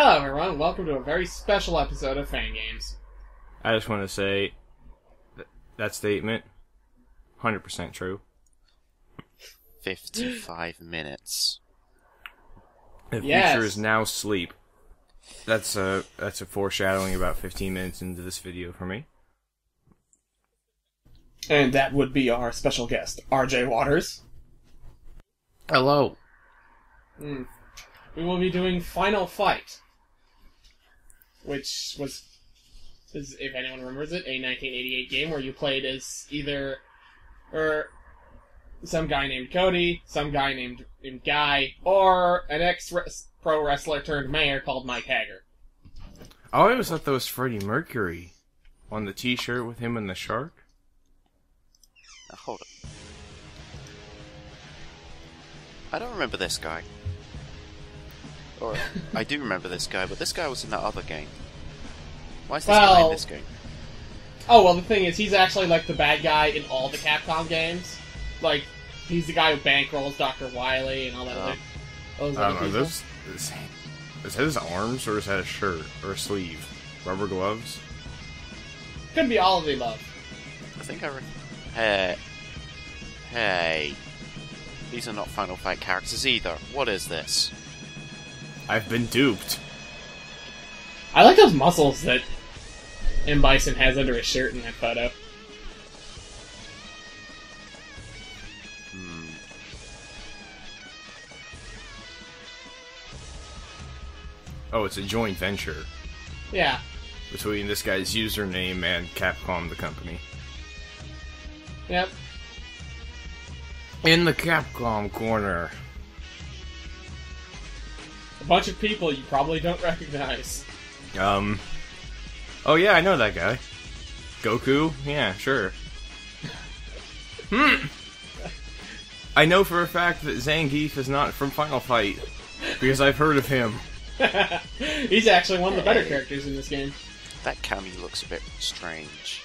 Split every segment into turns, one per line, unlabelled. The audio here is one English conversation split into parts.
Hello everyone, welcome to a very special episode of Fan Games.
I just want to say that statement, 100% true.
55 minutes.
The
Yes.
future is now sleep. That's a foreshadowing about 15 minutes into this video for me.
And that would be our special guest, RJWaters.
Hello.
We will be doing Final Fight, which was, if anyone remembers it, a 1988 game where you played as either some guy named Cody, some guy named Guy, or an ex-pro wrestler turned mayor called Mike Haggar.
I always thought that was Freddie Mercury on the t-shirt with him and the shark.
Now, hold on. I don't remember this guy. Or, I do remember this guy, but this guy was in that other game. Why is this guy in this game?
Oh, well, the thing is, he's actually like the bad guy in all the Capcom games. Like, he's the guy who bankrolls Dr. Wily and all that those other
Are
people.
those... Is that his arms, or is that a shirt, or a sleeve? Rubber gloves?
Could be all of the above.
I think Hey. These are not Final Fight characters either. What is this?
I've been duped.
I like those muscles that M. Bison has under his shirt in that photo.
Oh, it's a joint venture
Yeah.
between this guy's username and Capcom, the company.
Yep.
In the Capcom corner.
A bunch of people you probably don't recognize.
Oh yeah, I know that guy. Goku? Yeah, sure. I know for a fact that Zangief is not from Final Fight, because I've heard of him.
He's actually one of the better characters in this game.
That Cammy looks a bit strange.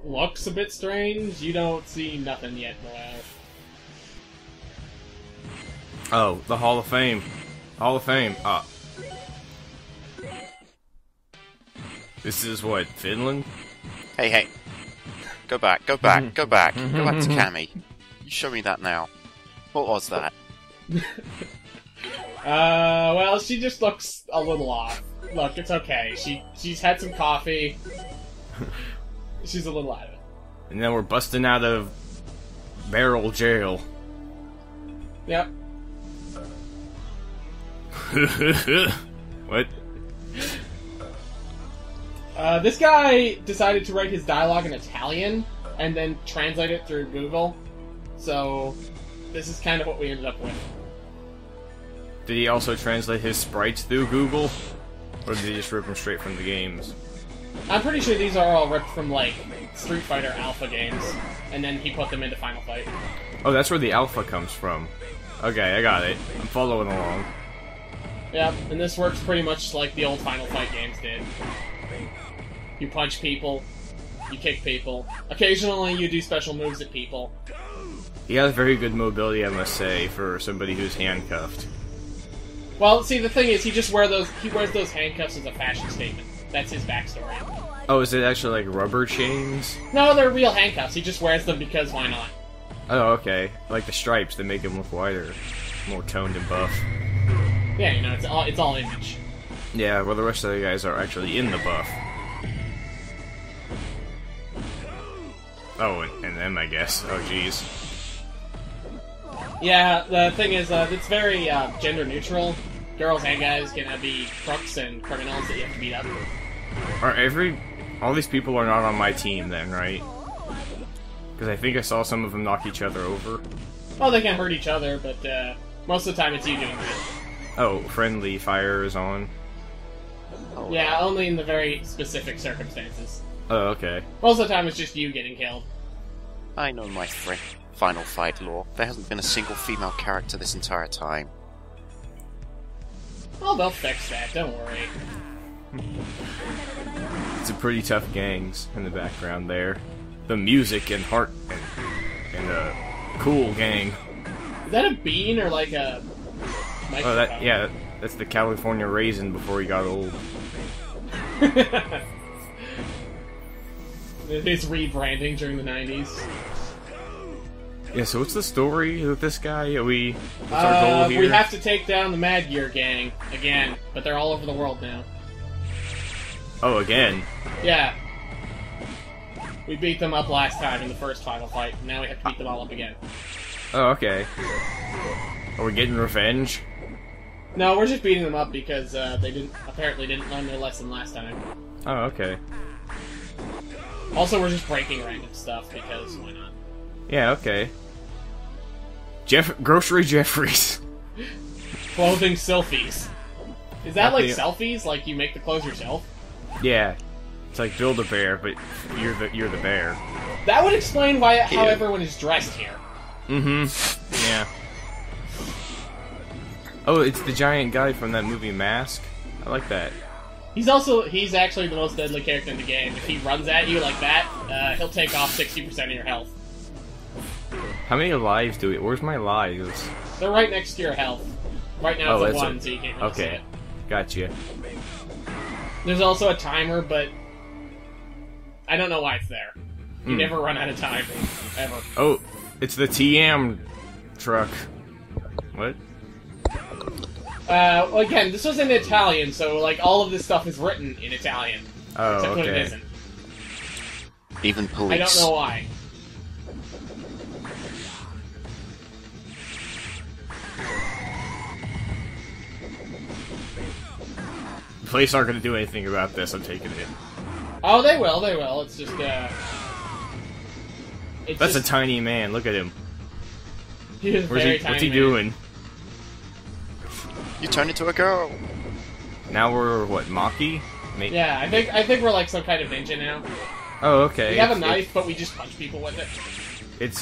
Looks a bit strange. You don't see nothing yet, Noel.
Oh, the Hall of Fame. Hall of Fame. This is what, Finland?
Hey. Go back. Go back to Cammy. You show me that now. What was that?
Well, she just looks a little off. Look, it's okay. She's had some coffee. She's a little out of it.
And then we're busting out of Barrel Jail.
Yep.
What?
This guy decided to write his dialogue in Italian and then translate it through Google. So, this is kind of what we ended up with.
Did he also translate his sprites through Google? Or did he just rip them straight from the games?
I'm pretty sure these are all ripped from, like, Street Fighter Alpha games, and then he put them into Final Fight.
Oh, that's where the alpha comes from. Okay, I got it. I'm following along.
Yep, and this works pretty much like the old Final Fight games did. You punch people, you kick people, occasionally you do special moves at people.
He has very good mobility, I must say, for somebody who's handcuffed.
Well, see, the thing is, he wears those handcuffs as a fashion statement. That's his backstory.
Oh, is it actually like rubber chains?
No, they're real handcuffs. He just wears them because why not?
Oh, okay. Like the stripes that make him look wider, more toned and buff.
Yeah, you know, it's all image.
Yeah, well, the rest of the guys are actually in the buff. Oh, and them, I guess. Oh, jeez.
Yeah, the thing is, it's very gender neutral. Girls and guys can be crooks and criminals that you have to beat up.
All these people are not on my team then, right? Because I think I saw some of them knock each other over.
Well, they can hurt each other, but most of the time it's you doing that.
Oh, friendly fire is on.
Oh,
Yeah, only in the very specific circumstances.
Oh, okay.
Most of the time it's just you getting killed.
I know my Final Fight lore. There hasn't been a single female character this entire time.
Oh, they'll fix that, don't worry.
It's a pretty tough gangs in the background there. The music and heart and cool gang.
Is that a bean or like a
Oh, that's the California raisin before he got old.
His rebranding during the 90s.
Yeah, so what's the story with this guy? What's our goal here?
We have to take down the Mad Gear gang again, but they're all over the world now.
Oh, again?
Yeah. We beat them up last time in the first final fight, and now we have to beat them all up again.
Oh, okay. Are we getting revenge?
No, we're just beating them up because they apparently didn't learn their lesson last time.
Oh, okay.
Also, we're just breaking random stuff because why not?
Yeah, okay. Grocery Jeffries.
Clothing selfies. Is that like selfies? Like you make the clothes yourself?
Yeah. It's like Build-A-Bear, but you're the bear.
That would explain how everyone is dressed here.
Mm-hmm. Yeah. Oh, it's the giant guy from that movie Mask. I like that. He's
actually the most deadly character in the game. If he runs at you like that, he'll take off 60% of your health.
How many lives do we... Where's my lives?
They're right next to your health. Right now it's a 1, so you can't really see it.
Gotcha.
There's also a timer, but I don't know why it's there. You never run out of time. Ever.
Oh, it's the TM truck. What?
Well, again, this was in Italian, so, like, all of this stuff is written in Italian.
Oh,
except
okay.
when it isn't.
Even police.
I don't know why.
The police aren't going to do anything about this, I'm taking it.
Oh, they will, It's just,
That's a tiny man, look at him.
What's
he doing?
You turned into a girl!
Now we're, what, Maki?
Yeah, I think we're like some kind of ninja now.
Oh, okay.
We have a knife, but we just punch people with it.
It's,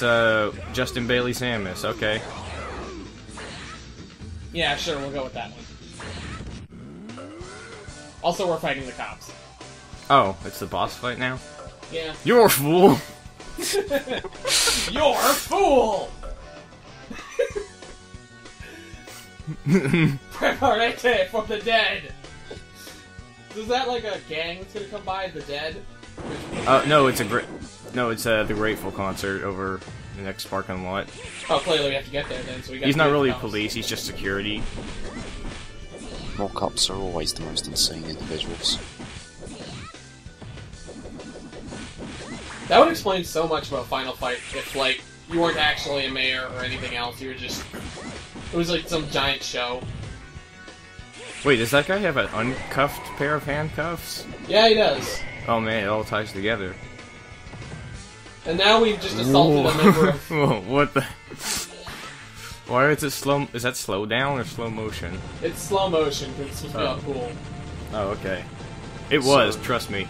Justin Bailey Samus, okay.
Yeah, sure, we'll go with that one. Also, we're fighting the cops.
Oh, it's the boss fight now?
Yeah.
You're a fool!
You're a fool! Preparate for the dead! Is that like a gang that's gonna come by, the dead?
No, it's the Grateful concert over the next parking lot.
Oh, clearly we have to get there then, so we got
He's not really police, he's just security.
More cops are always the most insane individuals.
That would explain so much about Final Fight if, like, you weren't actually a mayor or anything else, you were just... It was like some giant show.
Wait, does that guy have an uncuffed pair of handcuffs?
Yeah, he does.
Oh man, it all ties together.
And now we've just assaulted a member of...
Whoa, what the... Why is it slow... Is that slow down or slow motion?
It's slow motion, because it's supposed to be all cool.
Oh, okay. It was, trust me.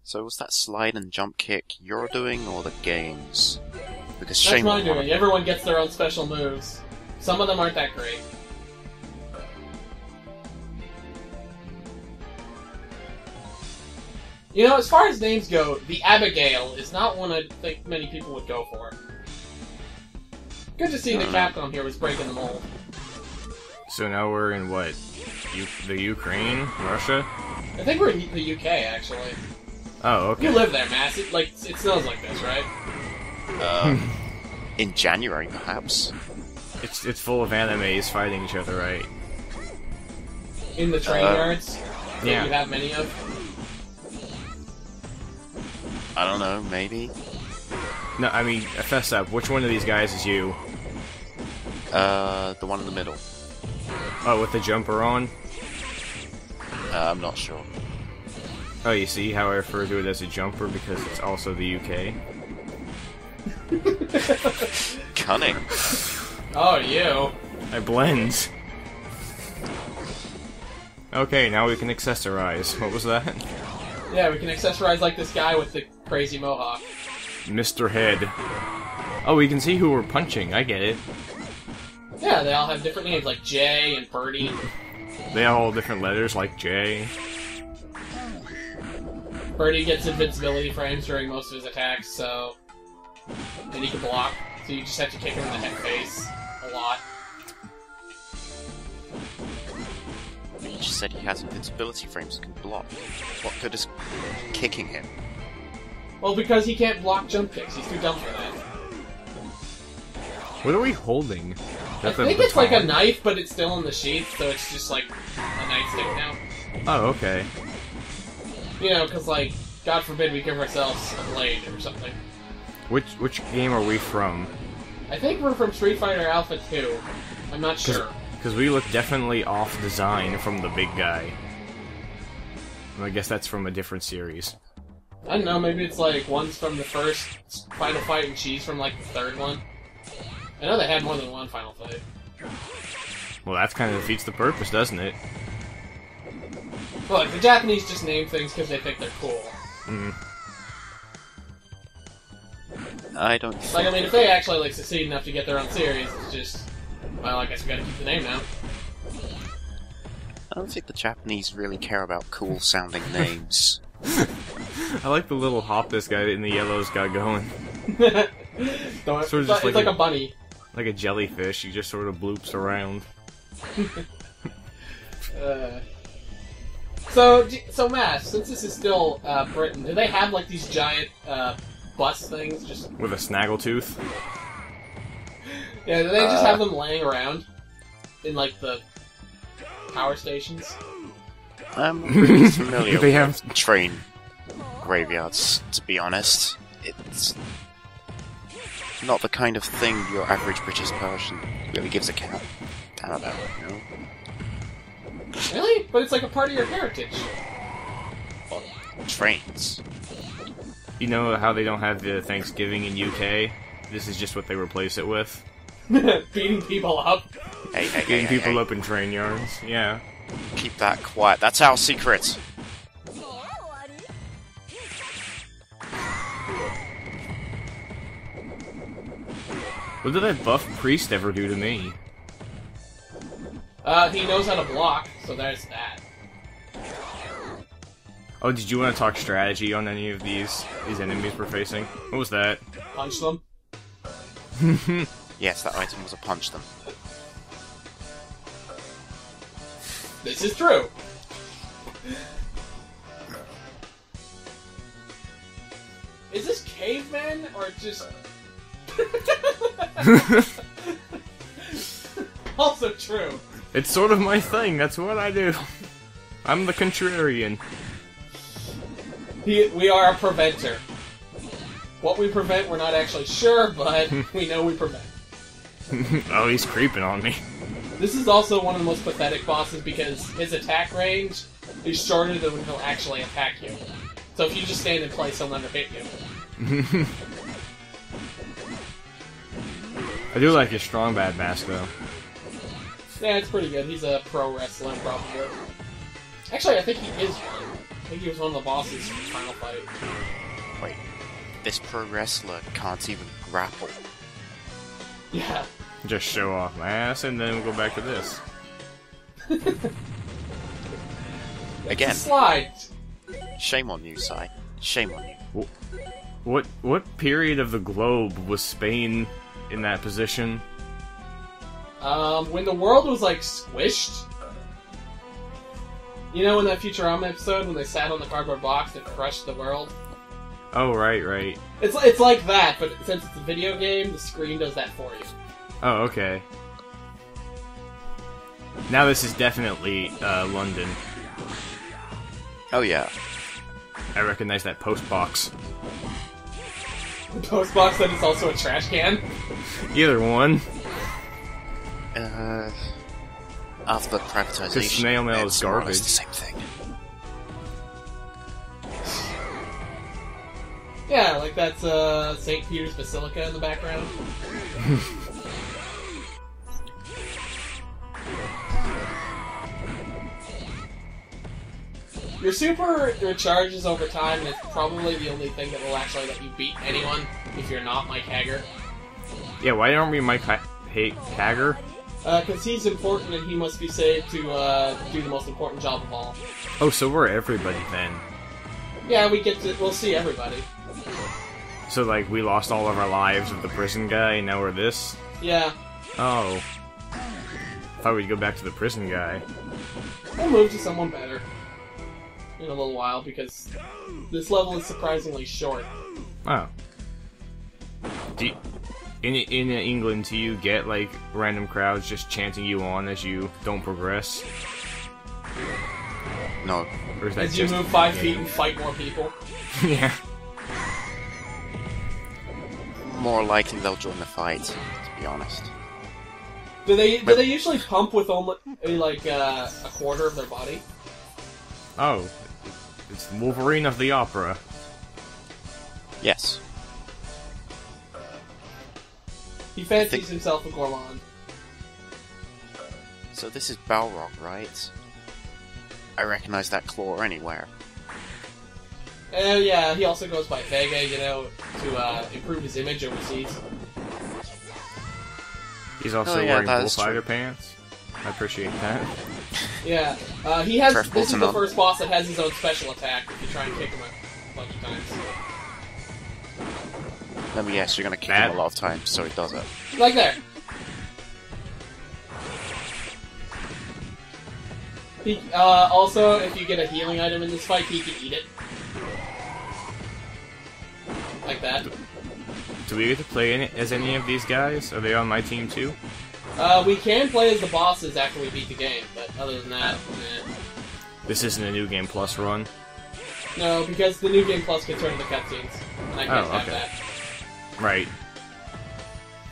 So was that slide and jump kick you're doing, or the games? Because
That's
shame
my
on one of
doing.
them.
Everyone gets their own special moves. Some of them aren't that great. You know, as far as names go, the Abigail is not one I think many people would go for. Good to see the Capcom here was breaking the mold.
So now we're in what? The Ukraine? Russia?
I think we're in the UK, actually.
Oh, okay.
You live there, Mass. It snows like this, right?
In January, perhaps.
It's full of animes fighting each other, right?
In the train yards?
Yeah.
You have many of?
I don't know, maybe?
No, I mean, fess up. Which one of these guys is you?
The one in the middle.
Oh, with the jumper on?
I'm not sure.
Oh, you see how I refer to it as a jumper because it's also the UK?
Cunning.
Oh, you.
I blend. Okay, now we can accessorize. What was that?
Yeah, we can accessorize like this guy with the crazy mohawk.
Mr. Head. Oh, we can see who we're punching. I get it.
Yeah, they all have different names, like Jay and Birdie.
They have all different letters, like J.
Birdie gets invincibility frames during most of his attacks, so... And he can block, so you just have to kick him in the head face. Or a lot.
He just said he has invincibility frames and can block. What good is kicking him?
Well, because he can't block jump kicks. He's too dumb for that.
What are we holding?
I think it's like a knife, but it's still in the sheath, so it's just like a nightstick now.
Oh, okay.
You know, because, like, God forbid we give ourselves a blade or something.
Which game are we from?
I think we're from Street Fighter Alpha 2. I'm not sure.
Because we look definitely off design from the big guy. Well, I guess that's from a different series.
I don't know, maybe it's like one's from the first Final Fight and she's from like the third one. I know they had more than one Final Fight.
Well, that kind of defeats the purpose, doesn't it?
Look, the Japanese just name things because they think they're cool.
Mm.
I don't
Like, I mean, if they actually like succeed enough to get their own series, it's just, well, I guess we gotta keep the name now.
I don't think the Japanese really care about cool sounding names.
I like the little hop this guy in the yellow's got going.
It's like a bunny.
Like a jellyfish, he just sort of bloops around.
So Matt, since this is still Britain, do they have like these giant bus things just
with a snaggletooth?
Yeah, do they just have them laying around in like the power stations?
I'm really familiar
They
with train graveyards, to be honest. It's not the kind of thing your average British person really gives a damn about, you know?
Really? But it's like a part of your heritage.
Well, trains.
You know how they don't have the Thanksgiving in UK? This is just what they replace it with.
Beating people up.
Beating people up in train yards. Yeah.
Keep that quiet. That's our secret.
What did that buff priest ever do to me?
He knows how to block, so there's that.
Oh, did you want to talk strategy on any of these enemies we're facing? What was that?
Punch them.
Yes, that item was a punch them.
This is true. Is this caveman or just... Also true.
It's sort of my thing, that's what I do. I'm the contrarian.
We are a preventer. What we prevent, we're not actually sure, but we know we prevent.
Oh, he's creeping on me.
This is also one of the most pathetic bosses because his attack range is shorter than when he'll actually attack you. So if you just stand in place, he'll never hit you.
I do like his strong bad mask, though.
Yeah, it's pretty good. He's a pro wrestler, probably. Actually, I think he is one. I think he was one of the bosses from Final Fight.
Wait, this pro wrestler can't even grapple.
Yeah.
Just show off my ass, and then we'll go back to this.
Again.
Slide.
Shame on you, Sigh. Shame on you.
What period of the globe was Spain in that position?
When the world was, like, squished. You know in that Futurama episode when they sat on the cardboard box and crushed the world?
Oh, right.
It's like that, but since it's a video game, the screen does that for you.
Oh, okay. Now this is definitely, London.
Oh yeah.
I recognize that post box.
The post box that is also a trash can?
Either one.
After privatization,
Because snail mail is garbage.
It's the same thing.
Yeah, like that's St. Peter's Basilica in the background. Your super recharges over time, and it's probably the only thing that will actually let you beat anyone if you're not Mike Haggar.
Yeah, why aren't we Mike Haggar?
Because he's important and he must be saved to do the most important job of all.
Oh, so we're everybody then.
Yeah, we'll see everybody.
So, like, we lost all of our lives with the prison guy, and now we're this?
Yeah.
Oh. I thought we'd go back to the prison guy.
We'll move to someone better in a little while because this level is surprisingly short.
Oh. In England, do you get, like, random crowds just chanting you on as you don't progress?
No.
Or is that
As you
just
move 5 feet and fight more people.
Yeah.
More likely they'll join the fight, to be honest.
Do they usually pump with only like a quarter of their body?
Oh. It's Wolverine of the Opera.
Yes.
He fancies himself a gourmand.
So this is Balrog, right? I recognize that claw anywhere.
And yeah, he also goes by Vega, you know, to improve his image overseas.
He's also wearing bullfighter pants. I appreciate that.
Yeah, he has.
Preferable
This
to
is the
know.
first boss that has his own special attack. If you try and kick him a bunch of times,
Let me guess, you're gonna kick him a lot of times, so he does it.
like there. He, also, if you get a healing item in this fight, he can eat it. Like that.
Do we get to play as any of these guys? Are they on my team too?
We can play as the bosses after we beat the game, but other than that, nah.
This isn't a New Game Plus run.
No, because the New Game Plus can turn into cutscenes, and I can't have
okay.
that.
Right.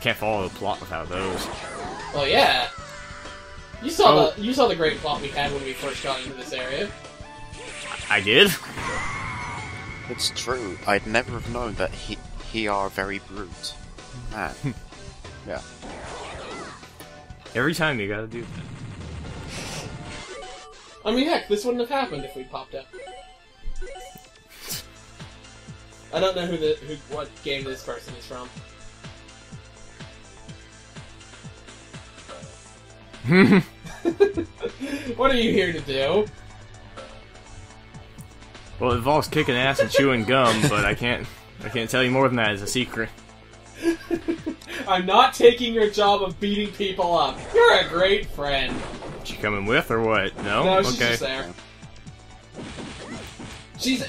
Can't follow the plot without those.
Well, yeah. You saw the great plot we had when we first got into this area.
I did?
It's true. I'd never have known that he are very brute. Man. Yeah.
Every time you gotta do that.
I mean, heck, this wouldn't have happened if we popped up. I don't know what game this person is from. What are you here to do?
Well, it involves kicking ass and chewing gum, but I can't tell you more than that. It's a secret.
I'm not taking your job of beating people up. You're a great friend.
She coming with or what? No?
No, she's
Okay.
just there.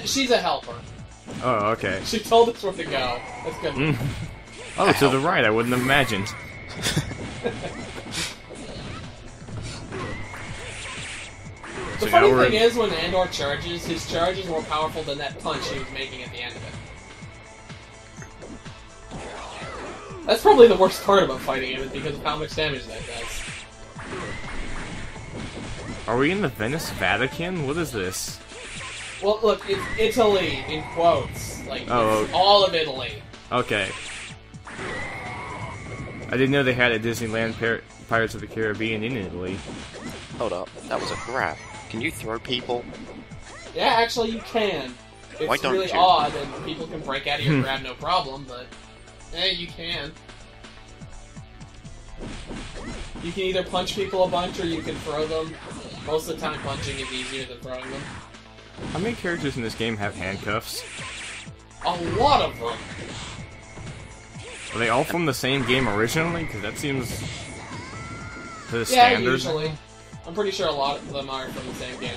She's a helper.
Oh, okay.
She told us where to go. That's good.
Oh, to the right. I wouldn't have imagined.
The funny thing is, when Andor charges, his charge is more powerful than that punch he was making at the end of it. That's probably the worst part about fighting him, is because of how much damage that does.
Are we in the Venice Vatican? What is this?
Well, look, it's Italy, in quotes. Like,
Oh,
it's all of Italy.
Okay. I didn't know they had a Disneyland Pirates of the Caribbean in Italy.
Hold up. That was a grab. Can you throw people?
Yeah, actually, you can.
Why
It's
don't
really
you?
odd, and people can break out of your grab no problem, but... you can. You can either punch people a bunch, or you can throw them. Most of the time, punching is easier than throwing them.
How many characters in this game have handcuffs?
A lot of them!
Are they all from the same game originally? Because that seems... to the
Yeah,
standard.
usually. I'm pretty sure a lot of them are from the same game.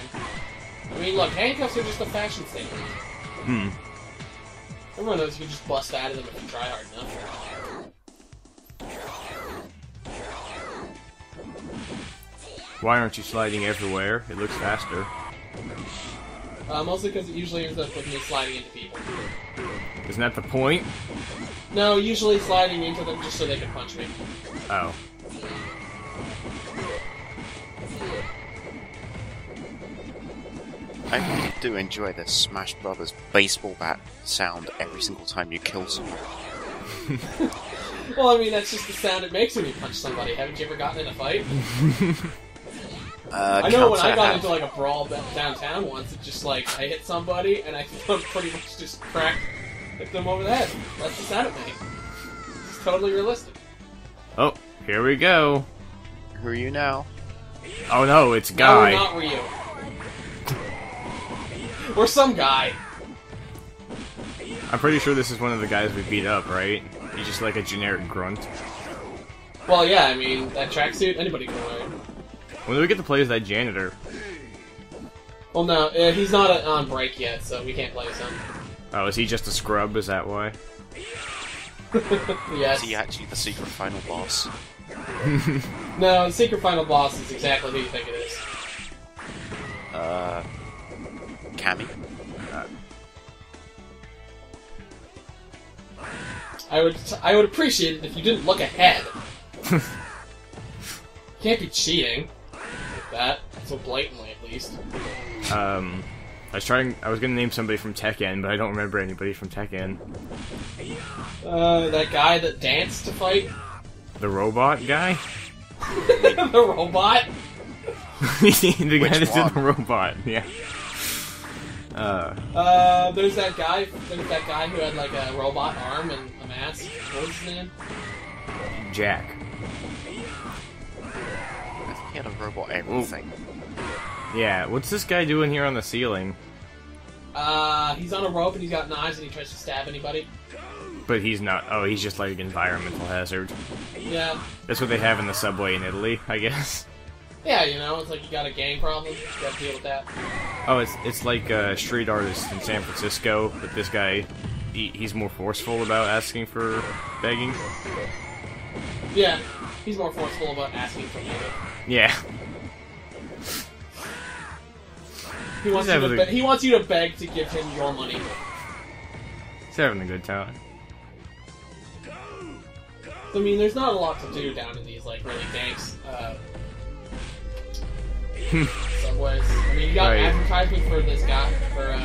I mean, look, handcuffs are just a fashion statement. Everyone knows you can just bust out of them if you try hard enough.
Why aren't you sliding everywhere? It looks faster.
Mostly because it usually ends up with me sliding into people.
Isn't that the point?
No, usually sliding into them just so they can punch me.
Oh.
I really do enjoy the Smash Brothers baseball bat sound every single time you kill someone.
Well, I mean, that's just the sound it makes when you punch somebody. Haven't you ever gotten in a fight? I know when I got into like a brawl downtown once, it just like, I hit somebody and I pretty much just hit them over the head. That's the sound it made. It's totally realistic.
Oh, here we go.
Who are you now?
Oh no, it's
No,
Guy.
we're not Ryu. We're some guy.
I'm pretty sure this is one of the guys we beat up, right? He's just like a generic grunt.
Well, yeah, I mean, that tracksuit, anybody can wear it.
When do we get to play as that janitor?
Well, no, he's not on break yet, so we can't play as him.
Oh, is he just a scrub? Is that why?
Yes.
Is he actually the secret final boss?
No, the secret final boss is exactly who you think it is.
Cammy?
I would appreciate it if you didn't look ahead. Can't be cheating like that, so blatantly at least.
I was gonna name somebody from Tekken, but I don't remember anybody from Tekken.
That guy that danced to fight?
The robot guy?
The robot?
The guy that did
one?
the robot, yeah.
There's that guy who had like a robot arm and a mask. What was his name?
Jack.
I think he had a robot everything.
Yeah, what's this guy doing here on the ceiling?
He's on a rope and he's got knives and he tries to stab anybody.
But he's not. Oh, he's just like an environmental hazard.
Yeah.
That's what they have in the subway in Italy, I guess.
Yeah, you know, it's like you got a gang problem, you gotta deal with that.
Oh, it's like a street artist in San Francisco, but this guy, he's more forceful about asking for begging.
Yeah, he's more forceful about asking for money.
Yeah.
He wants you to beg to give him your money.
He's having a good time.
I mean, there's not a lot to do down in these, like, really danks, subways. I mean, you got advertisement for this guy, for,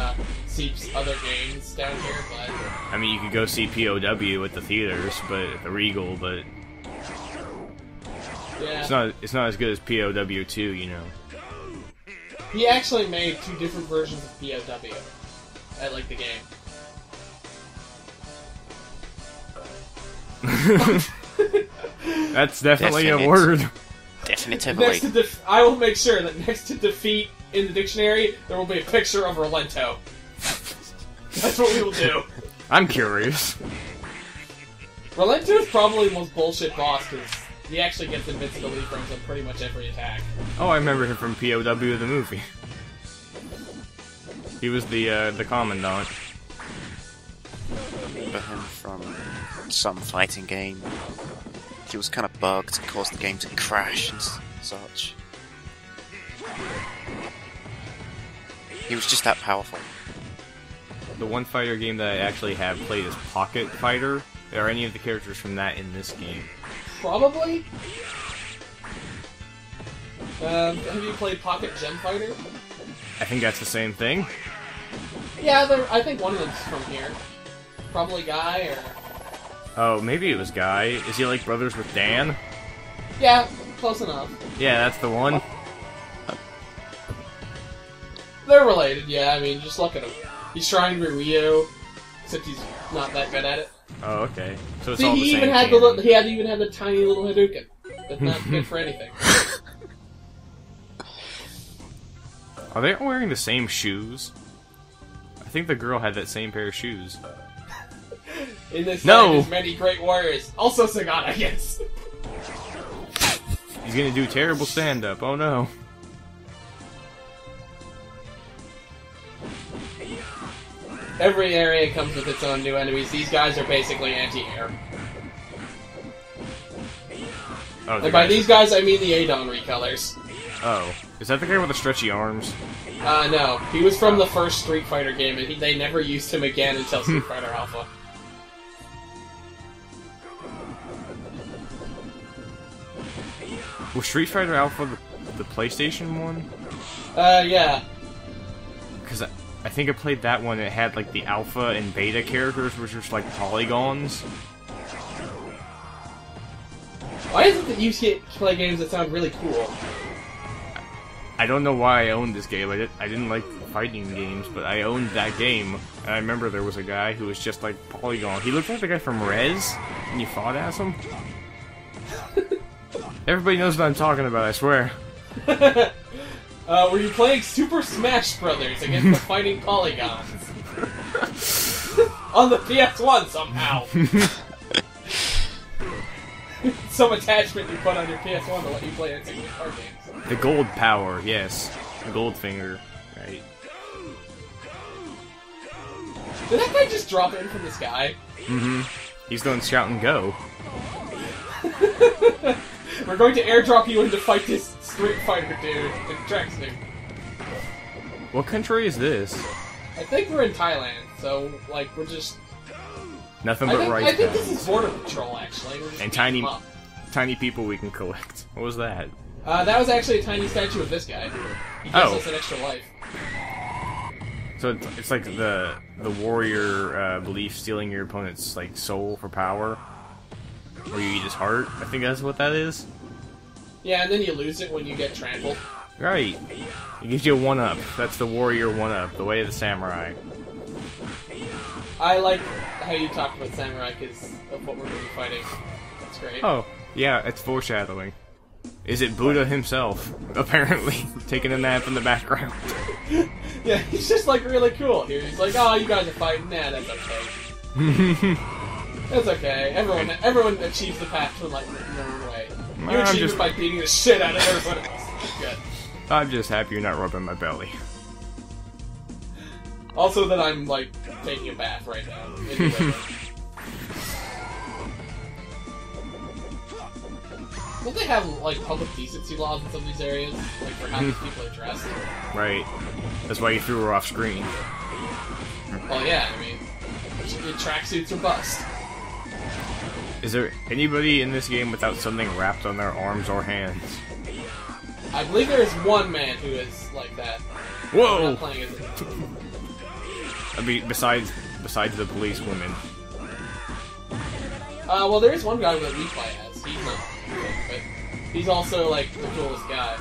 Seep's other games down here, but...
I mean, you could go see POW at the theaters, but at the Regal, but...
Yeah.
It's not as good as POW 2, you know.
He actually made 2 different versions of POW. I like the game.
That's definitely a word.
Definitively.
I will make sure that next to defeat in the dictionary, there will be a picture of Rolento. That's what we will do.
I'm curious.
Rolento is probably the most bullshit boss, because he actually gets invincibility frames on pretty much every attack.
Oh, I remember him from POW the movie. He was the commandant.
Remember him from some fighting game. He was kind of bugged and caused the game to crash and such. He was just that powerful.
The one fighter game that I actually have played is Pocket Fighter. Are any of the characters from that in this game?
Probably. Have you played Pocket Gem Fighter?
I think that's the same thing.
Yeah, I think one of them's from here. Probably Guy, or...
Oh, maybe it was Guy. Is he like brothers with Dan?
Yeah, close enough.
Yeah, that's the one.
They're related, yeah, I mean, just look at him. He's trying to be Ryu, except he's not that good at it.
Oh, okay. So it's
See,
all the
he
same
even had
canon.
he even had the tiny little Hadouken. That's not good for anything.
Are they all wearing the same shoes? I think the girl had that same pair of shoes.
In this
No!
land, there's many great warriors. Also Sagat, I guess.
He's gonna do terrible stand-up. Oh no.
Every area comes with its own new enemies. These guys are basically anti-air.
Oh,
And by these guys, I mean the Adon recolors.
Oh. Is that the guy with the stretchy arms?
No. He was from the first Street Fighter game, and they never used him again until Street Fighter Alpha.
Was Street Fighter Alpha the PlayStation one?
Yeah.
Because I think I played that one, it had like the alpha and beta characters, which were just like polygons.
Why is it that you play games that sound really cool?
I don't know why I owned this game. I didn't like fighting games, but I owned that game. And I remember there was a guy who was just like polygon. He looked like the guy from Rez, and you fought as him. Everybody knows what I'm talking about, I swear.
Were you playing Super Smash Brothers against the fighting polygons? On the PS1 somehow. some attachment you put on your PS1 to let you play N64 games.
The gold power, yes. The gold finger, right.
Did that guy just drop in from the sky?
Mm-hmm. He's doing Scout and Go.
We're going to airdrop you in to fight this Street Fighter dude in Traxning.
What country is this?
I think we're in Thailand, so, like, we're just...
Nothing but rice
I think
paddies.
this is Border Patrol, actually. We're just
And
beating them up.
tiny people we can collect. What was that?
That was actually a tiny statue of this guy. He gives us an extra life.
So it's like the warrior belief stealing your opponent's like soul for power, or you eat his heart. I think that's what that is.
Yeah, and then you lose it when you get trampled.
Right. It gives you a 1-up. That's the warrior 1-up, the way of the samurai.
I like how you talked about samurai because of what we're going to be fighting. That's great.
Oh, yeah, it's foreshadowing. Is it Buddha himself, apparently, taking a nap in the background?
Yeah, he's just like really cool here. He's like, oh, you guys are fighting? Nah, that's okay. That's okay. Everyone achieves the path to enlightenment in their own way. You achieve it by beating the shit out of everyone else. Good.
I'm just happy you're not rubbing my belly.
Also that I'm, like, taking a bath right now. Anyway. Don't they have, like, public decency laws in some of these areas? Like, for how these people are dressed?
Right. That's why you threw her off screen.
Well, yeah, I mean, tracksuits are bust.
Is there anybody in this game without something wrapped on their arms or hands?
I believe there is one man who is like that.
Whoa!
I'm not playing as it.
I mean, besides the police women.
Well, there is one guy that we play as. He's not good, but he's also, like, the coolest guy.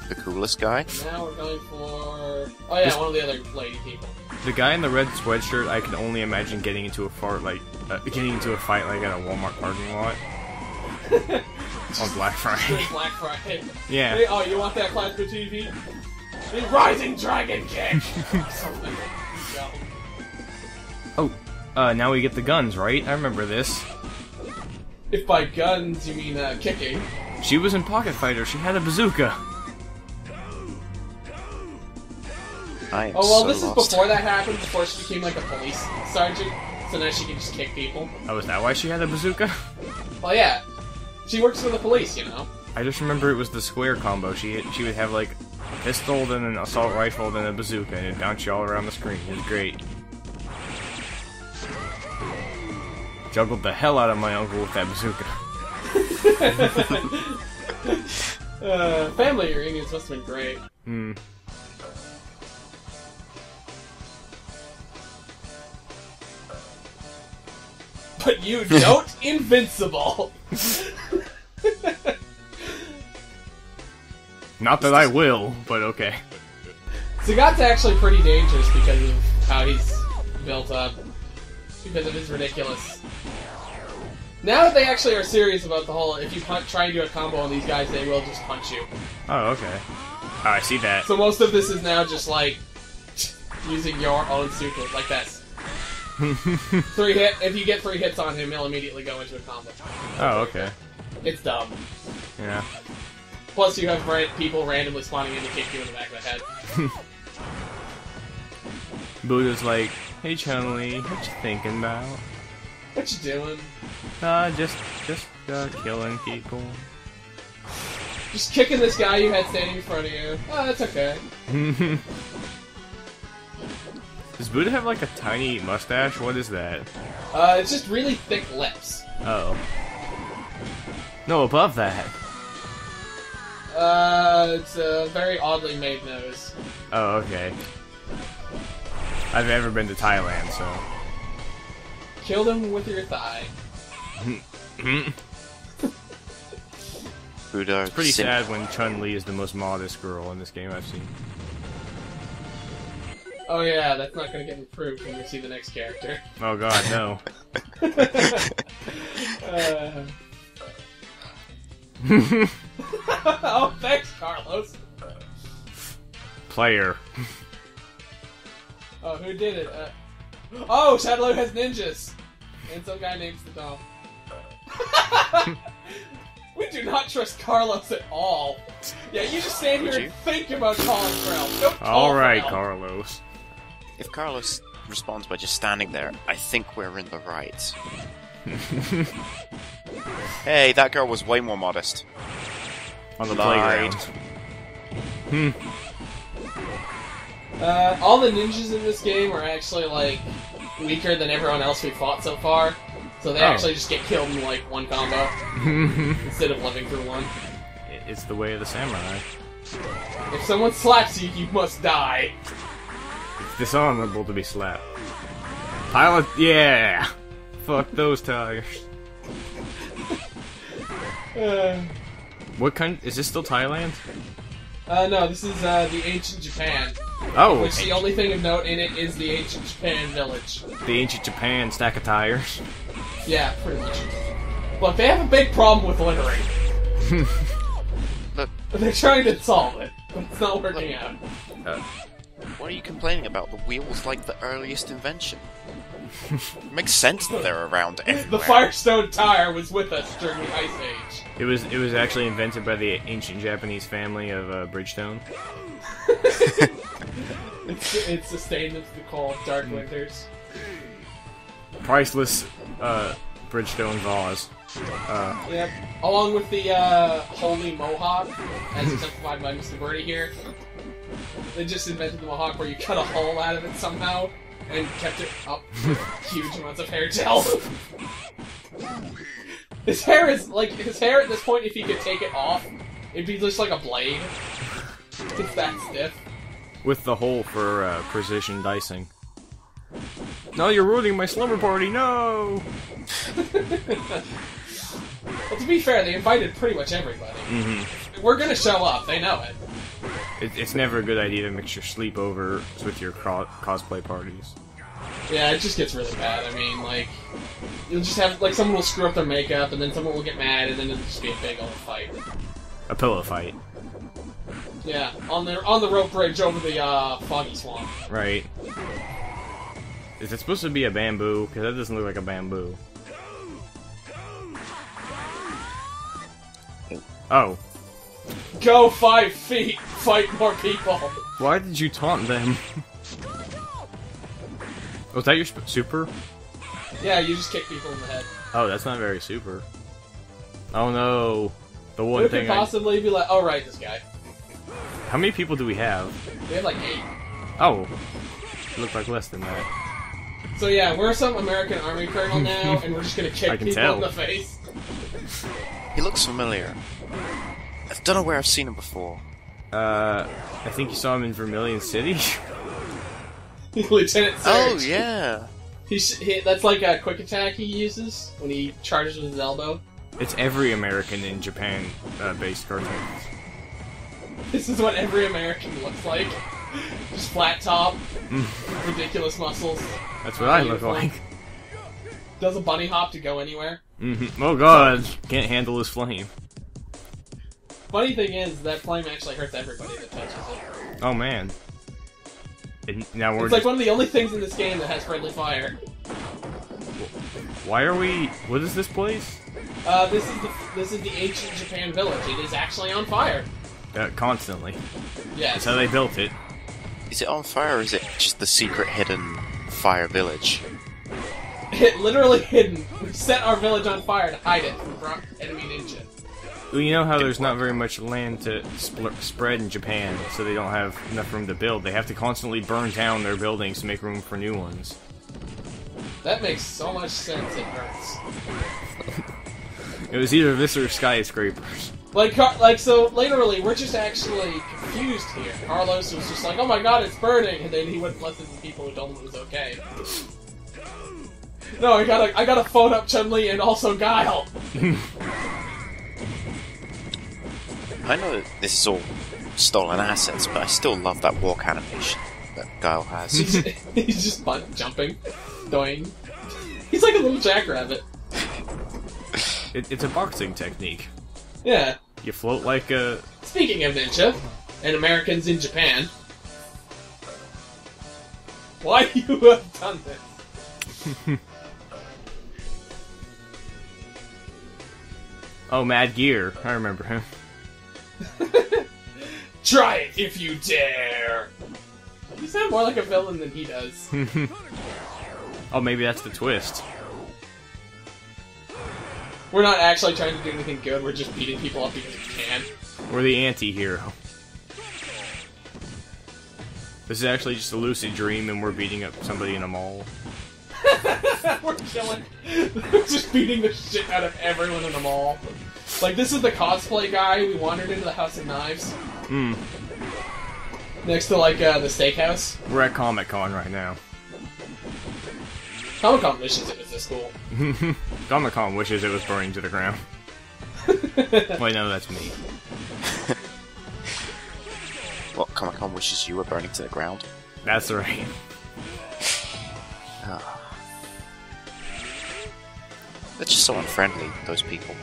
The coolest guy?
Now we're going for... Oh yeah, one of the other lady people.
The guy in the red sweatshirt, I can only imagine getting into a fight like at a Walmart parking lot on Black Friday.
Black Friday.
Yeah.
Hey, oh, you want that plasma TV? The Rising Dragon Kick! Something.
Oh, now we get the guns, right? I remember this.
If by guns you mean kicking.
She was in Pocket Fighter. She had a bazooka.
I am
This
so
is
lost.
before that happened, before she became like a police sergeant, so now she can just kick people.
Oh, is that why she had a bazooka?
Well, yeah. She works for the police, you know?
I just remember it was the square combo. She would have like a pistol, then an assault rifle, then a bazooka, and it'd bounce you all around the screen. It was great. Juggled the hell out of my uncle with that bazooka.
Family reunions must have been great.
Hmm.
But you don't invincible!
Not that I will, but okay.
Sagat's actually pretty dangerous because of how he's built up. Because of his ridiculous... Now that they actually are serious about the whole, if you try and do a combo on these guys, they will just punch you.
Oh, okay. Oh, I see that.
So most of this is now just like, using your own super, like this. If you get 3 hits on him, he'll immediately go into a combo.
Oh, okay.
It's dumb.
Yeah.
Plus you have people randomly spawning in to kick you in the back of the head.
Buddha's like, hey Chun-Li, what you thinking about?
What you doing?
Just killing people.
Just kicking this guy you had standing in front of you. Oh, that's okay.
Does Buddha have like a tiny mustache? What is that?
It's just really thick lips.
Oh. No, above that.
It's a very oddly made nose.
Oh, okay. I've never been to Thailand, so...
Killed him with your thigh.
Buddha,
It's pretty sad when Chun-Li is the most modest girl in this game I've seen.
Oh yeah, that's not gonna get improved when we see the next character.
Oh god, no.
Oh, thanks, Carlos.
Player.
Oh, who did it? Oh, Shadowloo has ninjas. And some guy names the dome. We do not trust Carlos at all. Yeah, you just stand here and think about calling for help. Don't call
Alright,
for help.
Carlos.
If Carlos responds by just standing there, I think we're in the right. Hey, that girl was way more modest.
On the
Lied.
playground.
All the ninjas in this game are actually, like, weaker than everyone else we fought so far. So they actually just get killed in, like, one combo. Instead of living through one.
It's the way of the samurai.
If someone slaps you, you must die.
It's dishonorable to be slapped. Pilot, yeah! Fuck those tires. What kind? Is this still Thailand?
No, this is, the ancient Japan.
Oh!
Which the only thing of note in it is the ancient Japan village.
The ancient Japan stack of tires.
Yeah, pretty much. Look, they have a big problem with littering.
Look,
They're trying to solve it, but it's not working out.
what are you complaining about? The wheel's like the earliest invention. It makes sense that they're around everywhere.
The Firestone tire was with us during the Ice Age.
It was actually invented by the ancient Japanese family of Bridgestone.
It sustained them through the cold, dark winters.
Priceless Bridgestone vase.
Yep. Along with the Holy Mohawk, as exemplified by Mr. Birdie here. They just invented the Mohawk where you cut a hole out of it somehow and kept it up with huge amounts of hair gel. His hair at this point, if he could take it off, it'd be just like a blade. It's that stiff.
With the hole for precision dicing. No, you're ruining my slumber party, no!
Well, to be fair, they invited pretty much everybody. We're gonna show up, they know it.
It's never a good idea to mix your sleepovers with your cosplay parties.
Yeah, it just gets really bad. I mean, like, you'll just have, like, someone will screw up their makeup, and then someone will get mad, and then it'll just be a big old fight.
A pillow fight.
Yeah, on the rope bridge over the, foggy swamp.
Right. Is it supposed to be a bamboo? Because that doesn't look like a bamboo. Oh.
Go 5 feet! Fight more people!
Why did you taunt them? Was that your super?
Yeah, you just kick people in the head.
Oh, that's not very super. Oh no. The one
Who
thing
could possibly be like, oh right, this guy.
How many people do we have?
We have like 8.
Oh. It looked like less than that.
So yeah, we're some American Army colonel now, and we're just gonna kick people
tell.
in the face.
He looks familiar. I don't know where I've seen him before.
I think you saw him in Vermilion City?
Lieutenant Surge.
Oh, yeah.
That's like a quick attack he uses when he charges with his elbow.
It's every American in Japan based cartoons.
This is what every American looks like. Just flat top, ridiculous muscles.
That's what I look like.
Does a bunny hop to go anywhere.
Oh god, can't handle his flame.
Funny thing is, that flame actually hurts everybody that touches it.
Oh man. Now we're
It's like one of the only things in this game that has friendly fire.
Why are we... What is this place?
This is the ancient Japan village. It is actually on fire.
Constantly.
Yes.
That's how they built it.
Is it on fire or is it just the secret hidden fire village?
It literally hidden. We set our village on fire to hide it from enemy ninja.
Well, you know how there's not very much land to spread in Japan, so they don't have enough room to build. They have to constantly burn down their buildings to make room for new ones.
That makes so much sense, it hurts.
It was either this or skyscrapers.
So literally, we're just actually confused here. Carlos was just like, oh my god, it's burning, and then he wouldn't listen to people who told him it was okay. No, I gotta phone up Chun-Li and also Guile.
I know that this is all stolen assets, but I still love that walk animation that Guile has.
He's just jumping, doing. He's like a little jackrabbit.
It's a boxing technique.
Yeah.
You float like a...
Speaking of ninja, and Americans in Japan, why you have done this?
Oh, Mad Gear. I remember him.
Try it if you dare! You sound more like a villain than he does.
Oh, maybe that's the twist.
We're not actually trying to do anything good, we're just beating people up because we can.
We're the anti-hero. This is actually just a lucid dream and we're beating up somebody in a mall.
We're killing... We're just beating the shit out of everyone in the mall. Like, this is the cosplay guy we wandered into the House of Knives.
Hmm.
Next to, like, the steakhouse.
We're at Comic-Con right now.
Comic-Con wishes it was this cool.
Comic-Con wishes it was burning to the ground. Wait, no, that's me.
What, Comic-Con wishes you were burning to the ground?
That's right.
They're just so unfriendly, those people.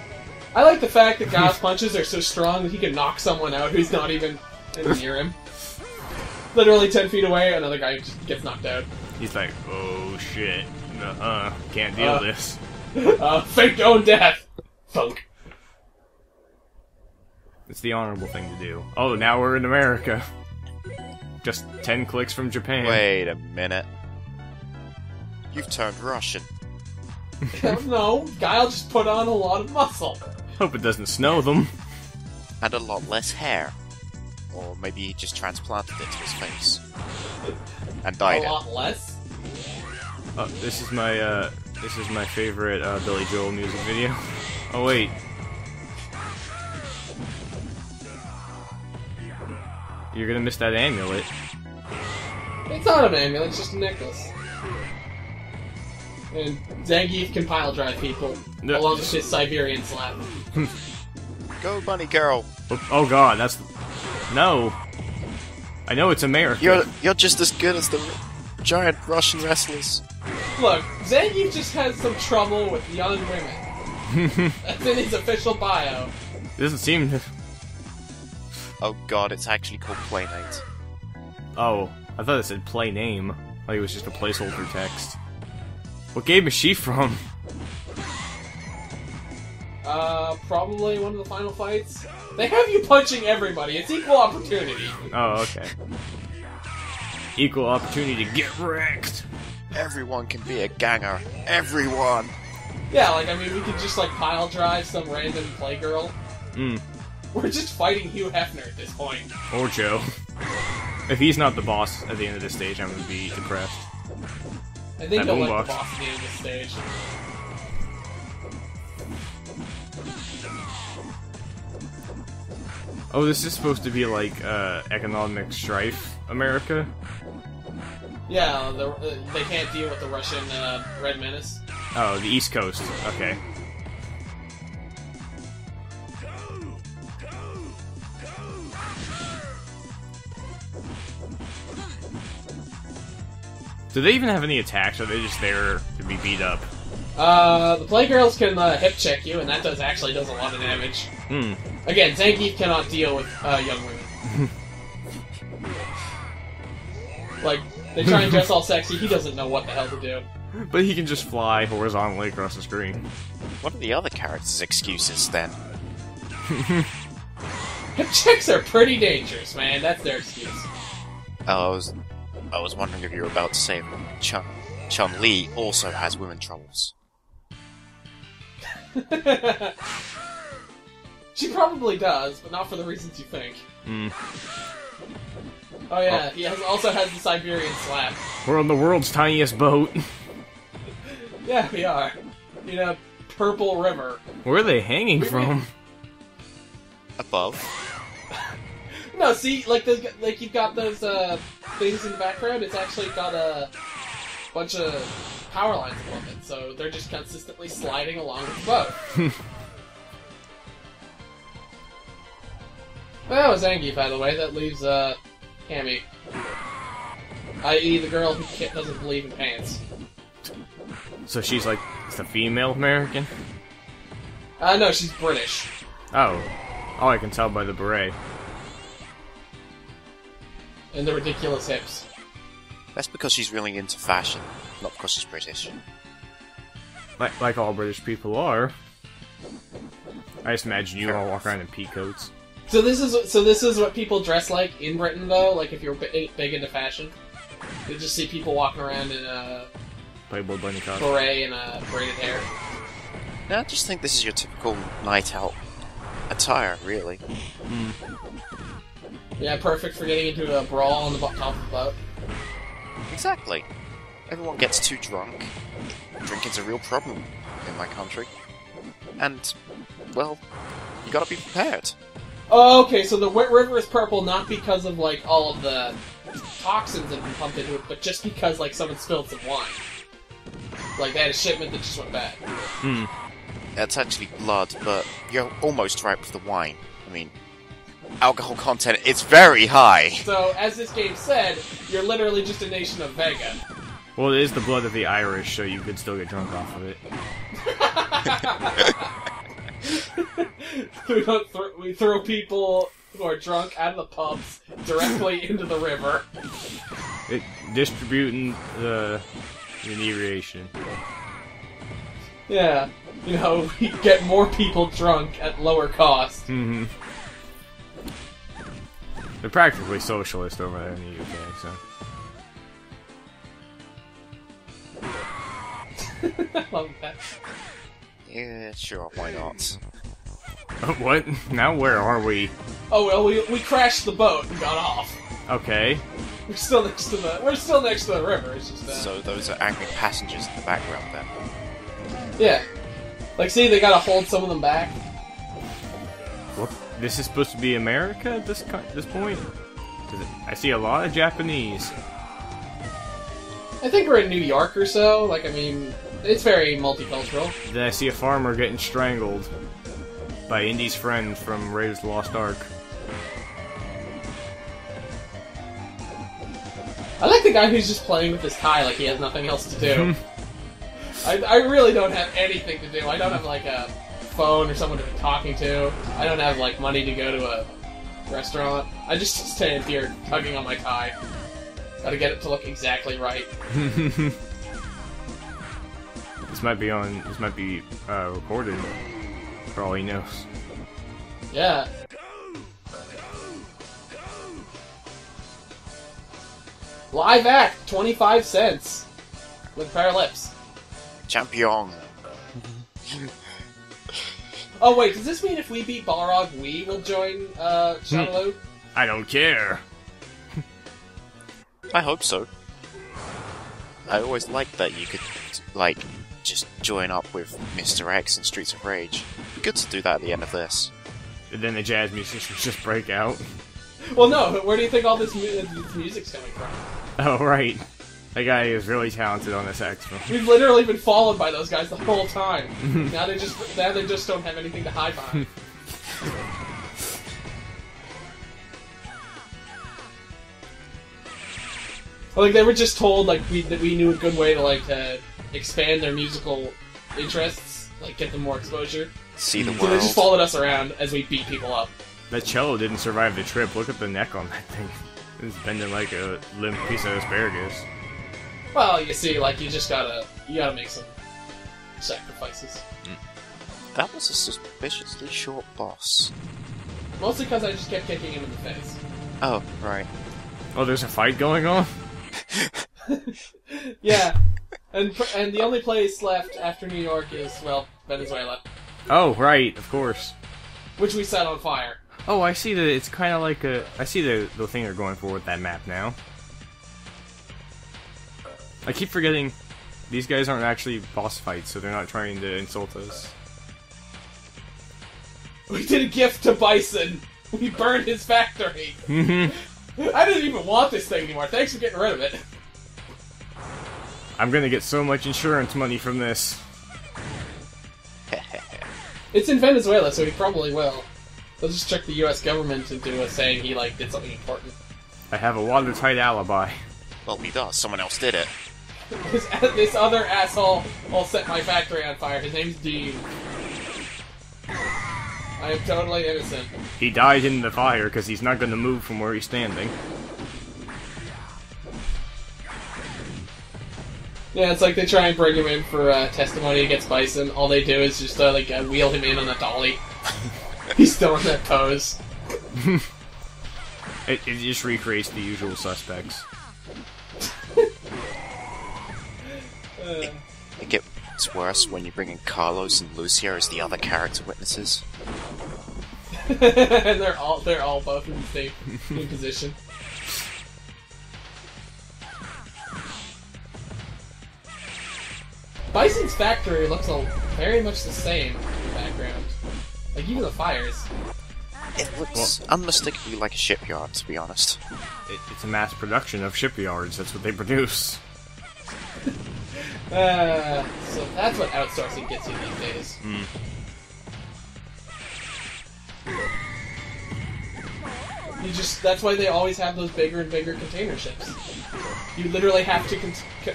I like the fact that God's punches are so strong that he can knock someone out who's not even near him. Literally 10 feet away, another guy just gets knocked out.
He's like, oh shit. Can't deal with this.
Fake own death! Funk.
It's the honorable thing to do. Oh, now we're in America. Just 10 clicks from Japan.
Wait a minute. You've turned Russian.
No, Guile just put on a lot of muscle.
Hope it doesn't snow them.
And a lot less hair. Or maybe he just transplanted it to his face. And dyed
A
it.
lot less?
This is my favorite Billy Joel music video. Oh wait. You're gonna miss that amulet.
It's not an amulet, it's just a necklace. And Zangief can pile drive people,
No.
along with his Siberian slap.
Go, bunny girl!
Oh god, that's... No! I know it's America.
You're just as good as the giant Russian wrestlers.
Look, Zangief just has some trouble with young women. That's in his official bio.
It doesn't seem to...
Oh god, it's actually called Playmate.
Oh, I thought it said play name. Like it was just a placeholder text. What game is she from?
Probably one of the final fights. They have you punching everybody. It's equal opportunity.
Oh, okay. Equal opportunity to get wrecked.
Everyone can be a ganger. Everyone!
Yeah, like, I mean, we could just, like, pile drive some random playgirl.
Hmm.
We're just fighting Hugh Hefner at this point.
Or Joe. If he's not the boss at the end of this stage, I'm gonna be depressed.
I think
That
he'll like
boombox.
the boss at the end of this stage.
Oh, this is supposed to be like, economic strife America?
Yeah, they can't deal with the Russian, Red Menace.
Oh, the East Coast. Okay. Do they even have any attacks, or are they just there to be beat up?
The playgirls can, hip check you, and that actually does a lot of damage.
Hmm.
Again, Zangief cannot deal with, young women. Like, they try and dress all sexy, he doesn't know what the hell to do.
But he can just fly horizontally across the screen.
What are the other characters' excuses then?
Hip checks are pretty dangerous, man. That's their excuse.
Oh, I was wondering if you were about to say Chun-Li also has women troubles.
She probably does, but not for the reasons you think.
Hmm.
Oh yeah, he also has the Siberian slap.
We're on the world's tiniest boat.
Yeah, we are. In a purple river.
Where are they hanging from?
Above.
No, see, like you've got those things in the background. It's actually got a bunch of power lines above it, so they're just consistently sliding along with the boat. That was Zangief, by the way. That leaves Cammy, i.e., the girl who doesn't believe in pants.
So she's like the female American?
No, she's British.
Oh. Oh, I can tell by the beret.
And the ridiculous hips.
That's because she's really into fashion, not because she's British.
Like all British people are. I just imagine you all walk around in pea coats.
So this is what people dress like in Britain, though. Like if you're big into fashion, you just see people walking around in a
Playboy bunny costume,
beret and braided hair.
No, I just think this is your typical night out attire, really.
Mm.
Yeah, perfect for getting into a brawl on the top of the boat.
Exactly. Everyone gets too drunk. Drinking's a real problem in my country. And, well, you gotta be prepared.
Oh, okay, so the river is purple not because of, like, all of the toxins that have been pumped into it, but just because, like, someone spilled some wine. Like, they had a shipment that just went bad.
Hmm.
It's actually blood, but you're almost right with the wine. I mean, alcohol content is very high.
So, as this game said, you're literally just a nation of Vega.
Well, it is the blood of the Irish, so you could still get drunk off of it.
We throw people who are drunk out of the pubs directly into the river.
Distributing the inebriation.
Yeah, you know, we get more people drunk at lower cost.
Mm-hmm. They're practically socialist over there in the UK, so...
I love that.
Yeah, sure, why not?
What? Now where are we?
Oh well, we crashed the boat and got off.
Okay.
We're still next to the river. It's just
So those are angry passengers in the background then.
yeah. Like, see, they gotta hold some of them back.
What? This is supposed to be America at this point? I see a lot of Japanese.
I think we're in New York or so. Like, I mean, it's very multicultural.
Then I see a farmer getting strangled by Indy's friend from Raiders of the Lost Ark.
I like the guy who's just playing with his tie like he has nothing else to do. I really don't have anything to do. I don't have, like, a phone or someone to be talking to. I don't have, like, money to go to a restaurant. I just stand here tugging on my tie. Gotta get it to look exactly right.
This might be recorded, for all he knows.
Yeah. Live act, 25 cents. With a pair of lips.
Champion!
Oh wait, does this mean if we beat Balrog, we will join, Shadowload?
I don't care.
I hope so. I always liked that you could, like, just join up with Mr. X in Streets of Rage. It'd be good to do that at the end of this.
And then the jazz musicians just break out.
Well, no, where do you think all this music's coming from?
Oh, right. That guy is really talented on the saxophone.
We've literally been followed by those guys the whole time. Now they just don't have anything to hide behind. Like, they were just told, like, that we knew a good way to, like, expand their musical interests, like, get them more exposure.
See the world.
So they just followed us around as we beat people up.
That cello didn't survive the trip. Look at the neck on that thing. It's bending like a limp piece of asparagus.
Well, you see, like, you gotta make some sacrifices.
That was a suspiciously short boss.
Mostly because I just kept kicking him in the face.
Oh, right.
Oh, there's a fight going on?
Yeah. And the only place left after New York is, well, Venezuela.
Oh, right, of course.
Which we set on fire.
Oh, I see that it's kind of like a... I see the thing they're going for with that map now. I keep forgetting these guys aren't actually boss fights, so they're not trying to insult us.
We did a gift to Bison! We burned his factory! I didn't even want this thing anymore. Thanks for getting rid of it.
I'm gonna get so much insurance money from this.
It's in Venezuela, so he probably will. They'll just trick the US government into saying he, like, did something important.
I have a watertight alibi.
Well, he does. Someone else did it.
This other asshole will set my factory on fire. His name's Dean. I am totally innocent.
He died in the fire because he's not gonna move from where he's standing.
Yeah, it's like they try and bring him in for testimony against Bison. All they do is just, wheel him in on a dolly. He's still in that pose.
It just recreates the usual suspects.
It gets worse when you bring in Carlos and Lucia as the other character witnesses.
And they're all both in the same position. Bison's factory looks very much the same in the background. Like, even the fires.
It looks unmistakably like a shipyard, to be honest.
It's a mass production of shipyards. That's what they produce.
So that's what outsourcing gets you these days. That's why they always have those bigger and bigger container ships. You literally have to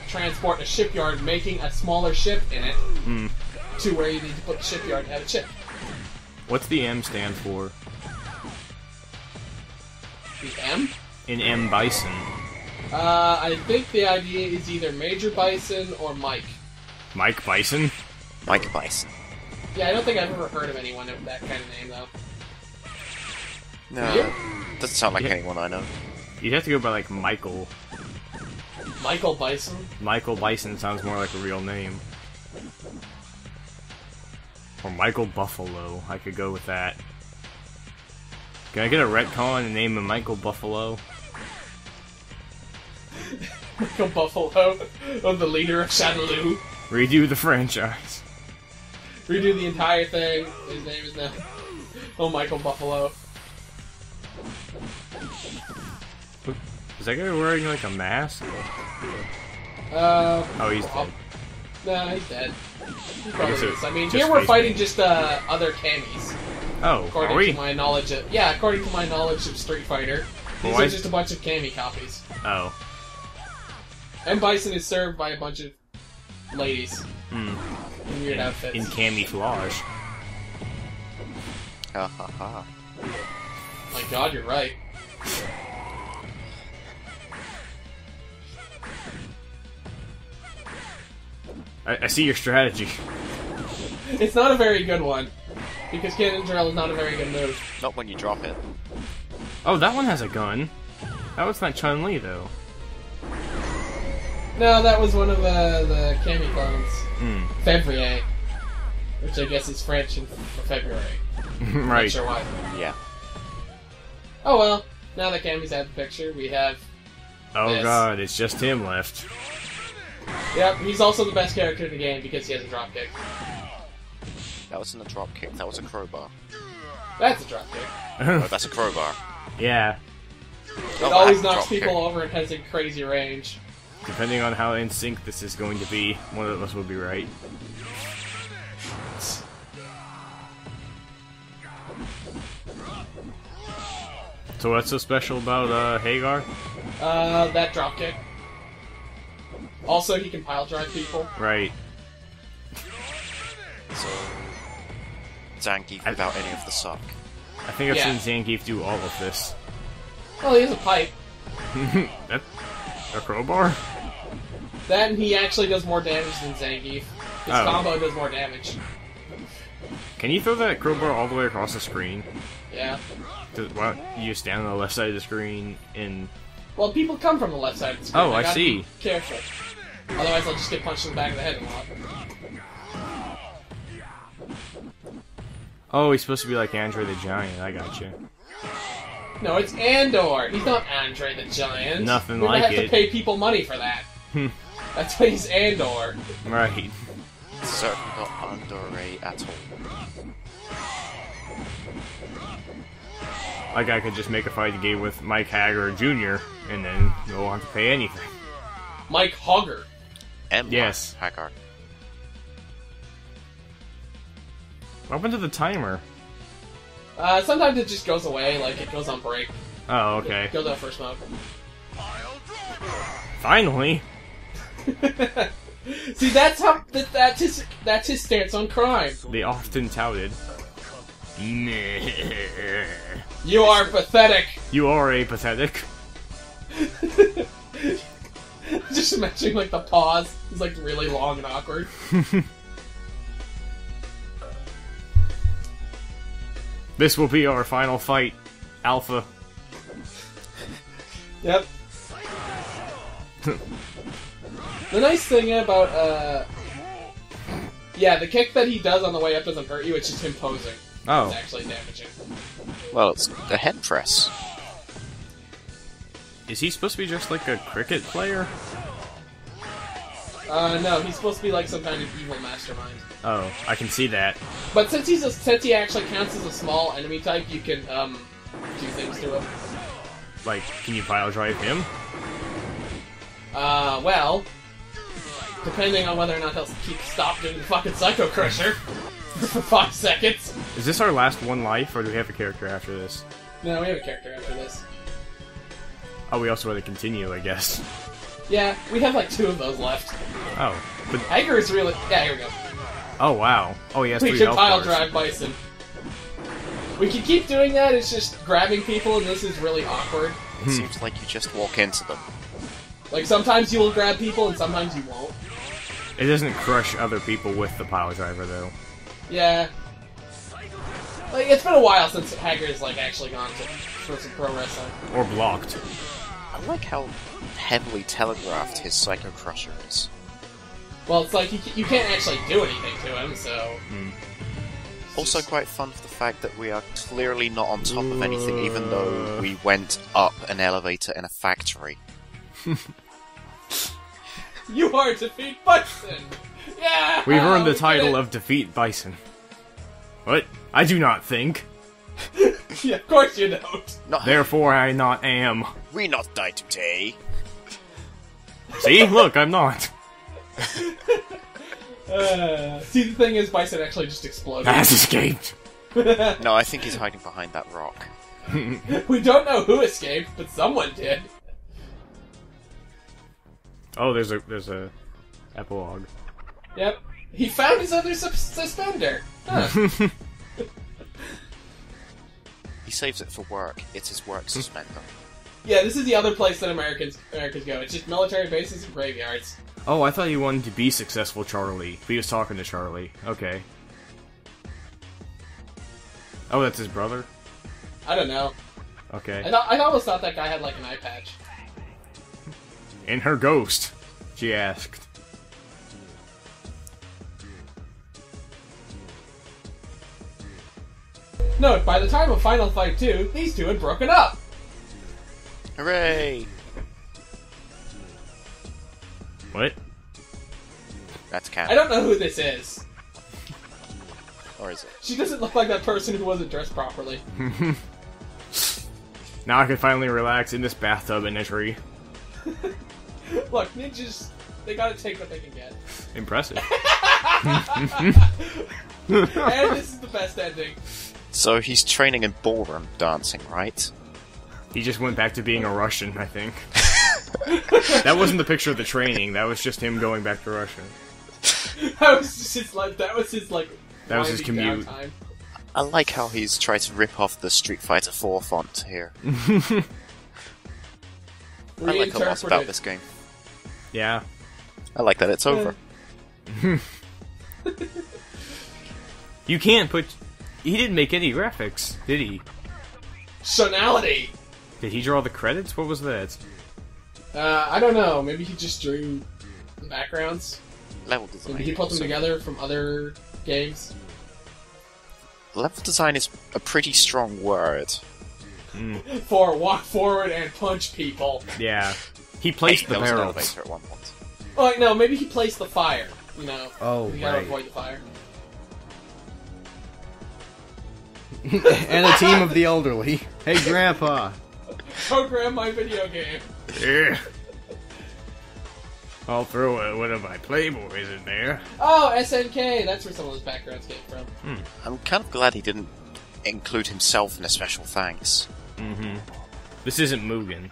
transport a shipyard making a smaller ship in it to where you need to put the shipyard to have a ship.
What's the M stand for?
The M?
In M Bison.
I think the idea is either Major Bison or Mike.
Mike Bison?
Mike Bison.
Yeah, I don't think I've ever heard of anyone with that kind of name, though.
No, doesn't sound like anyone I know.
You'd have to go by, like, Michael.
Michael Bison?
Michael Bison sounds more like a real name. Or Michael Buffalo. I could go with that. Can I get a retcon and name him Michael Buffalo?
Michael Buffalo, of the leader of Shadaloo.
Redo the franchise.
Redo the entire thing. His name is now Michael Buffalo.
Is that guy wearing like a mask?
Oh,
he's dead.
No, he's dead. He probably is. I mean,
just
here we're
face
fighting
paint.
just other camis.
Oh,
According
are we?
to my knowledge of according to my knowledge of Street Fighter, these
Why-
are just a bunch of cami copies.
Oh.
And Bison is served by a bunch of ladies
Hmm.
in weird outfits.
In camouflage.
Ha ha ha.
My God, you're right.
I see your strategy.
It's not a very good one because cannon drill is not a very good move.
Not when you drop it.
Oh, that one has a gun. That was not Chun-Li, though.
No, that was one of the cami clones. Février, which I guess is French for February.
Right.
Not sure why.
Yeah.
Oh well. Now that Cammy's had the picture, we have.
Oh
this.
god, it's just him left.
Yep, he's also the best character in the game because he has a dropkick.
That wasn't a drop kick, that was a crowbar.
That's a dropkick.
Oh, that's a crowbar.
Yeah.
It
Oh,
always
that
knocks
dropkick.
people over and has a crazy range.
Depending on how in sync this is going to be, one of us will be right. So what's so special about Haggar?
That dropkick. Also, he can pile drive people.
Right.
So... Zangief without any of the suck.
I think I've
Yeah.
seen Zangief do all of this.
Well, he has a pipe.
That, a crowbar?
That and he actually does more damage than Zangief. His
Oh.
combo does more damage.
Can you throw that crowbar all the way across the screen?
Yeah.
Why don't you just stand on the left side of the screen and...
Well, people come from the left side of the screen.
Oh, I
gotta
see.
be careful. Otherwise, I'll just get punched in the back of the head a lot.
Oh, he's supposed to be like Andre the Giant, I gotcha.
No, it's Andor. He's not Andre the Giant.
Nothing
We're
like
gonna have
it.
to pay people money for that. That's why he's Andor.
Right.
Certainly not Andore at all.
Like I could just make a fighting game with Mike Haggar Jr. and then you don't have to pay anything.
Mike Hogger.
And
Yes.
Haggar.
What happened to the timer?
Sometimes it just goes away, like it goes on break.
Oh, okay.
It goes out for smoke.
Finally!
See, that's how that's his stance on crime.
They often touted.
You are pathetic.
You are a pathetic.
Just imagining like the pause is like really long and awkward.
This will be our final fight, Alpha.
Yep. The nice thing about, yeah, the kick that he does on the way up doesn't hurt you, it's just him posing.
Oh.
It's actually damaging.
Well, it's a head press.
Is he supposed to be just like a cricket player?
No, he's supposed to be like some kind of evil mastermind.
Oh, I can see that.
But since he actually counts as a small enemy type, you can, do things to him.
Like, can you pile drive him?
Well, depending on whether or not he'll stop doing the fucking Psycho Crusher for 5 seconds.
Is this our last one life, or do we have a character after this?
No, we have a character after this.
Oh, we also want to continue, I guess.
Yeah, we have like 2 of those left.
Oh, but...
Haggar is really... Yeah, here we go.
Oh, wow. Oh, he has 3
We can
health
pile
bars.
drive Bison. We can keep doing that, it's just grabbing people, and this is really awkward.
It seems like you just walk into them.
Like, sometimes you will grab people, and sometimes you won't.
It doesn't crush other people with the pile driver, though.
Yeah. Like, it's been a while since Haggar's, like, actually gone for some pro wrestling.
Or blocked.
I like how heavily telegraphed his Psycho Crusher is.
Well, it's like, you can't actually do anything to him, so...
Also quite fun for the fact that we are clearly not on top of anything, even though we went up an elevator in a factory.
You are Defeat Bison! Yeah!
We've earned the title of Defeat Bison. What? I do not think.
Yeah, of course you don't.
Not
Therefore I not am.
we not die today.
See? Look, I'm not.
See, the thing is, Bison actually just exploded.
Has escaped.
No, I think he's hiding behind that rock.
We don't know who escaped, but someone did.
Oh, there's a epilogue.
Yep. He found his other suspender. Huh.
He saves it for work. It's his work suspender.
Yeah, this is the other place that Americans go. It's just military bases and graveyards.
Oh, I thought he wanted to be successful, Charlie. He was talking to Charlie. Okay. Oh, that's his brother?
I don't know.
Okay.
I almost thought that guy had like an eye patch.
And her ghost, she asked.
Note, by the time of Final Fight 2, these two had broken up.
Hooray!
What?
That's Cat.
I don't know who this is.
Or is it?
She doesn't look like that person who wasn't dressed properly.
Now I can finally relax in this bathtub in a tree.
Look, ninjas, they gotta take what they can get.
Impressive.
And this is the best ending.
So he's training in ballroom dancing, right?
He just went back to being a Russian, I think. That wasn't the picture of the training, that was just him going back to Russia.
That was just his, like, that was his
commute.
Downtime.
I like how he's tried to rip off the Street Fighter 4 font here. I like a lot about this game.
Yeah.
I like that it's over.
You can't put... He didn't make any graphics, did he?
Sonality!
Did he draw the credits? What was that?
I don't know. Maybe he just drew the backgrounds.
Level design.
Maybe he put them together from other games.
Level design is a pretty strong word.
For walk forward and punch people.
Yeah. He placed the
there was an
barrels.
elevator at one point.
Oh, wait, no, maybe he placed the fire. You know.
Oh,
you gotta
right.
avoid the fire.
And a team of the elderly. Hey, Grandpa.
Program my video game.
Yeah. I'll throw one of my Playboys in there.
Oh, SNK! That's where some of those backgrounds came from.
I'm kind of glad he didn't include himself in a special thanks.
This isn't Mugen.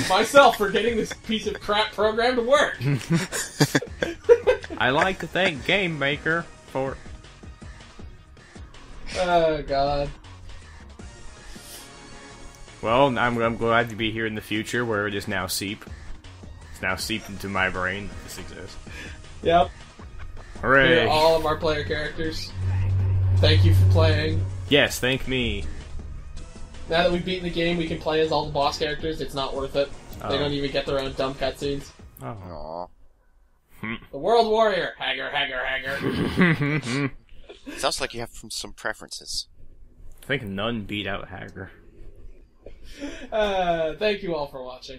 Myself for getting this piece of crap program to work.
I like to thank Game Maker for...
Oh, God.
Well, I'm glad to be here in the future where it is now seep. It's now seeped into my brain that this exists.
Yep.
Hooray!
All of our player characters. Thank you for playing.
Yes, thank me.
Now that we've beaten the game, we can play as all the boss characters. It's not worth it. They don't even get their own dumb cutscenes.
Oh.
Aww.
The World Warrior. Haggar, Haggar, Haggar.
Sounds like you have some preferences.
I think none beat out Haggar.
Thank you all for watching.